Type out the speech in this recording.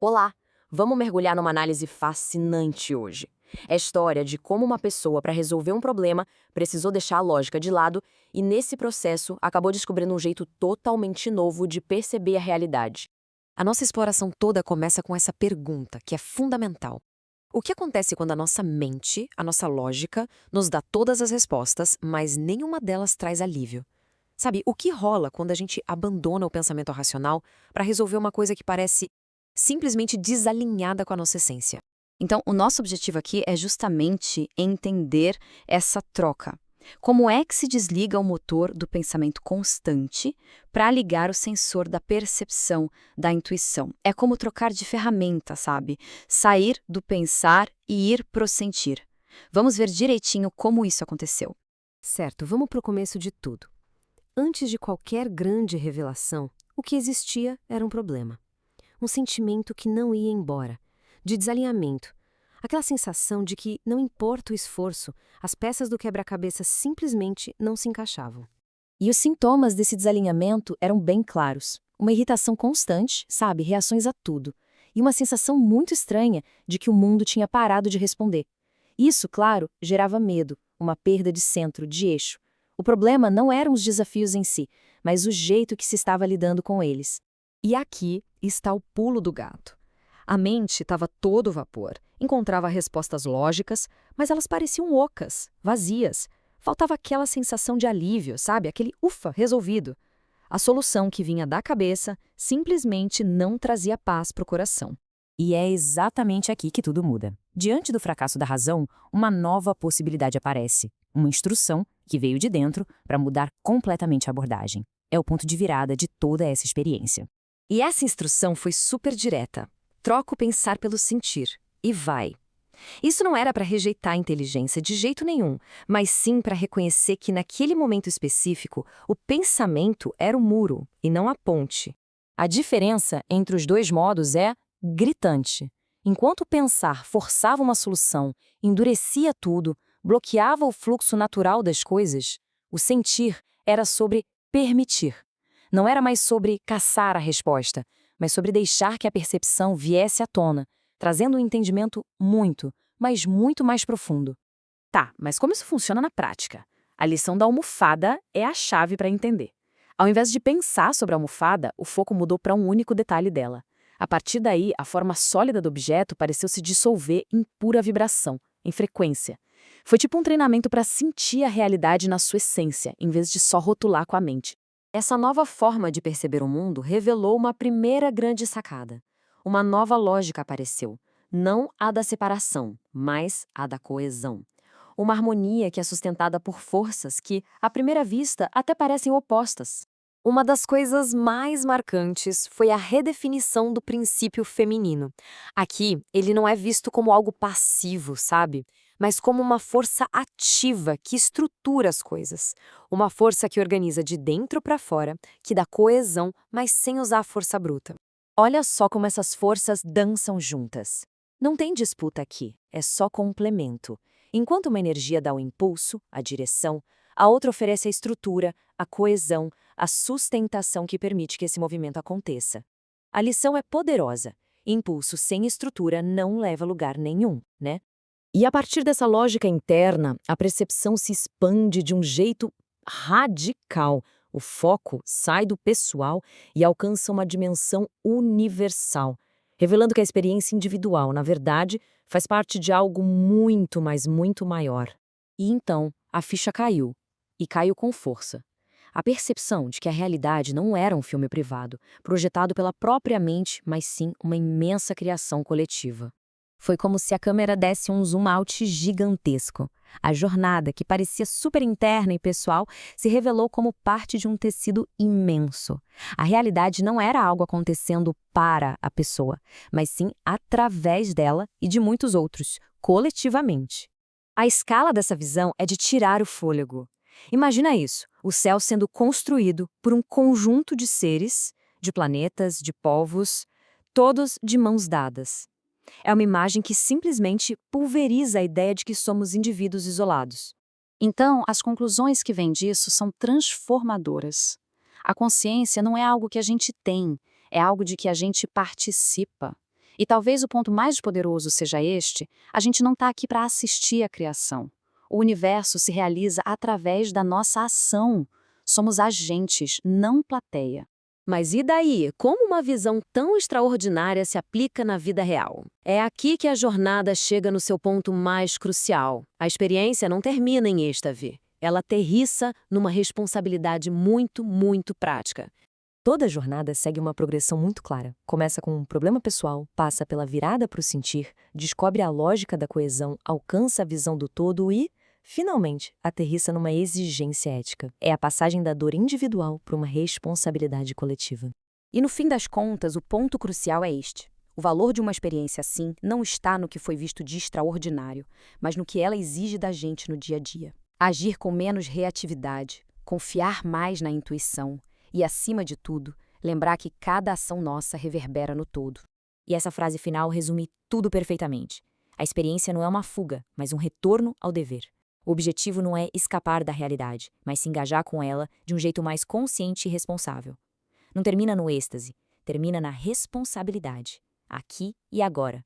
Olá! Vamos mergulhar numa análise fascinante hoje. É a história de como uma pessoa, para resolver um problema, precisou deixar a lógica de lado e, nesse processo, acabou descobrindo um jeito totalmente novo de perceber a realidade. A nossa exploração toda começa com essa pergunta, que é fundamental. O que acontece quando a nossa mente, a nossa lógica, nos dá todas as respostas, mas nenhuma delas traz alívio? Sabe, o que rola quando a gente abandona o pensamento racional para resolver uma coisa que parece simplesmente desalinhada com a nossa essência? Então, o nosso objetivo aqui é justamente entender essa troca. Como é que se desliga o motor do pensamento constante para ligar o sensor da percepção, da intuição? É como trocar de ferramenta, sabe? Sair do pensar e ir pro sentir. Vamos ver direitinho como isso aconteceu. Certo, vamos para o começo de tudo. Antes de qualquer grande revelação, o que existia era um problema. Um sentimento que não ia embora, de desalinhamento. Aquela sensação de que, não importa o esforço, as peças do quebra-cabeça simplesmente não se encaixavam. E os sintomas desse desalinhamento eram bem claros. Uma irritação constante, sabe, reações a tudo. E uma sensação muito estranha de que o mundo tinha parado de responder. Isso, claro, gerava medo, uma perda de centro, de eixo. O problema não eram os desafios em si, mas o jeito que se estava lidando com eles. E aqui está o pulo do gato. A mente estava todo vapor, encontrava respostas lógicas, mas elas pareciam ocas, vazias. Faltava aquela sensação de alívio, sabe? Aquele ufa, resolvido. A solução que vinha da cabeça simplesmente não trazia paz para o coração. E é exatamente aqui que tudo muda. Diante do fracasso da razão, uma nova possibilidade aparece. Uma instrução que veio de dentro para mudar completamente a abordagem. É o ponto de virada de toda essa experiência. E essa instrução foi super direta. Troca o pensar pelo sentir. E vai. Isso não era para rejeitar a inteligência de jeito nenhum, mas sim para reconhecer que naquele momento específico, o pensamento era o muro e não a ponte. A diferença entre os dois modos é gritante. Enquanto o pensar forçava uma solução, endurecia tudo, bloqueava o fluxo natural das coisas, o sentir era sobre permitir. Não era mais sobre caçar a resposta, mas sobre deixar que a percepção viesse à tona, trazendo um entendimento muito, mas muito mais profundo. Tá, mas como isso funciona na prática? A lição da almofada é a chave para entender. Ao invés de pensar sobre a almofada, o foco mudou para um único detalhe dela. A partir daí, a forma sólida do objeto pareceu se dissolver em pura vibração, em frequência. Foi tipo um treinamento para sentir a realidade na sua essência, em vez de só rotular com a mente. Essa nova forma de perceber o mundo revelou uma primeira grande sacada. Uma nova lógica apareceu, não a da separação, mas a da coesão. Uma harmonia que é sustentada por forças que, à primeira vista, até parecem opostas. Uma das coisas mais marcantes foi a redefinição do princípio feminino. Aqui, ele não é visto como algo passivo, sabe? Mas como uma força ativa que estrutura as coisas. Uma força que organiza de dentro para fora, que dá coesão, mas sem usar a força bruta. Olha só como essas forças dançam juntas. Não tem disputa aqui, é só complemento. Enquanto uma energia dá o impulso, a direção, a outra oferece a estrutura, a coesão, a sustentação que permite que esse movimento aconteça. A lição é poderosa. Impulso sem estrutura não leva a lugar nenhum, né? E a partir dessa lógica interna, a percepção se expande de um jeito radical. O foco sai do pessoal e alcança uma dimensão universal, revelando que a experiência individual, na verdade, faz parte de algo muito, mas muito maior. E então, a ficha caiu. E caiu com força. A percepção de que a realidade não era um filme privado, projetado pela própria mente, mas sim uma imensa criação coletiva. Foi como se a câmera desse um zoom out gigantesco. A jornada, que parecia super interna e pessoal, se revelou como parte de um tecido imenso. A realidade não era algo acontecendo para a pessoa, mas sim através dela e de muitos outros, coletivamente. A escala dessa visão é de tirar o fôlego. Imagina isso, o céu sendo construído por um conjunto de seres, de planetas, de povos, todos de mãos dadas. É uma imagem que simplesmente pulveriza a ideia de que somos indivíduos isolados. Então, as conclusões que vêm disso são transformadoras. A consciência não é algo que a gente tem, é algo de que a gente participa. E talvez o ponto mais poderoso seja este: a gente não está aqui para assistir à criação. O universo se realiza através da nossa ação. Somos agentes, não plateia. Mas e daí? Como uma visão tão extraordinária se aplica na vida real? É aqui que a jornada chega no seu ponto mais crucial. A experiência não termina em êxtase. Ela aterrissa numa responsabilidade muito, muito prática. Toda jornada segue uma progressão muito clara. Começa com um problema pessoal, passa pela virada para o sentir, descobre a lógica da coesão, alcança a visão do todo e, finalmente, aterrissa numa exigência ética. É a passagem da dor individual para uma responsabilidade coletiva. E no fim das contas, o ponto crucial é este. O valor de uma experiência assim não está no que foi visto de extraordinário, mas no que ela exige da gente no dia a dia. Agir com menos reatividade, confiar mais na intuição e, acima de tudo, lembrar que cada ação nossa reverbera no todo. E essa frase final resume tudo perfeitamente. A experiência não é uma fuga, mas um retorno ao dever. O objetivo não é escapar da realidade, mas se engajar com ela de um jeito mais consciente e responsável. Não termina no êxtase, termina na responsabilidade, aqui e agora,